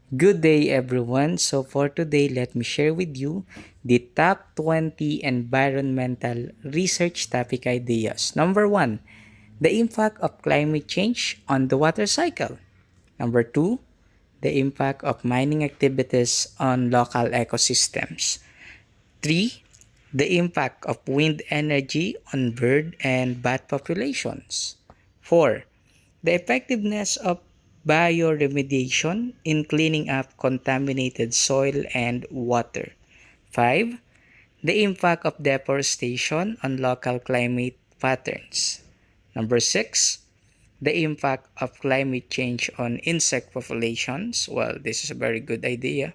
Good day, everyone. So, for today, let me share with you the top 20 environmental research topic ideas. Number one, the impact of climate change on the water cycle. Number two, the impact of mining activities on local ecosystems. Three, the impact of wind energy on bird and bat populations. Four, the effectiveness of bioremediation in cleaning up contaminated soil and water. 5. The impact of deforestation on local climate patterns. Number 6. The impact of climate change on insect populations. Well, this is a very good idea.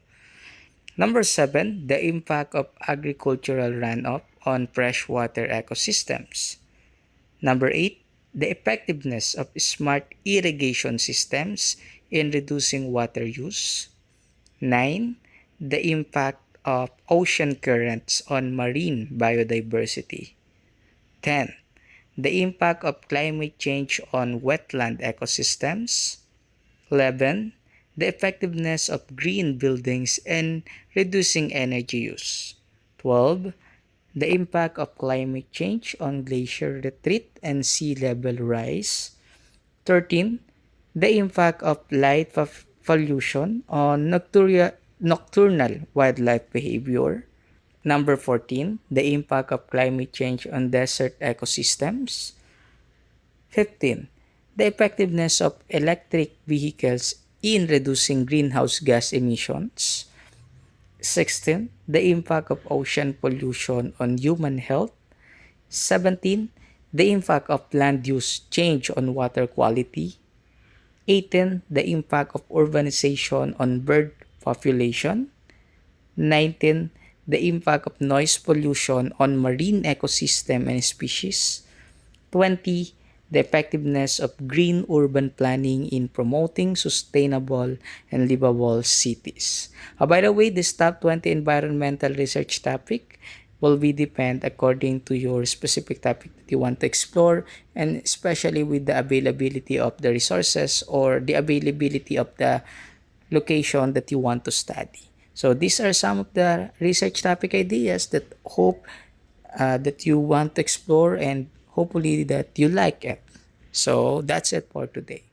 Number 7. The impact of agricultural runoff on freshwater ecosystems. Number 8, the effectiveness of smart irrigation systems in reducing water use. 9, the impact of ocean currents on marine biodiversity. 10, the impact of climate change on wetland ecosystems. 11, the effectiveness of green buildings in reducing energy use. 12, the impact of climate change on glacier retreat and sea level rise. 13. The impact of light pollution on nocturnal wildlife behavior. Number 14. The impact of climate change on desert ecosystems. 15. The effectiveness of electric vehicles in reducing greenhouse gas emissions. 16. The impact of ocean pollution on human health. 17. The impact of land use change on water quality. 18. The impact of urbanization on bird population. 19. The impact of noise pollution on marine ecosystem and species. 20. The effectiveness of green urban planning in promoting sustainable and livable cities. By the way, this top 20 environmental research topic will be depend according to your specific topic that you want to explore, and especially with the availability of the resources or the availability of the location that you want to study. So these are some of the research topic ideas that hope that you want to explore, and hopefully that you like it. So that's it for today.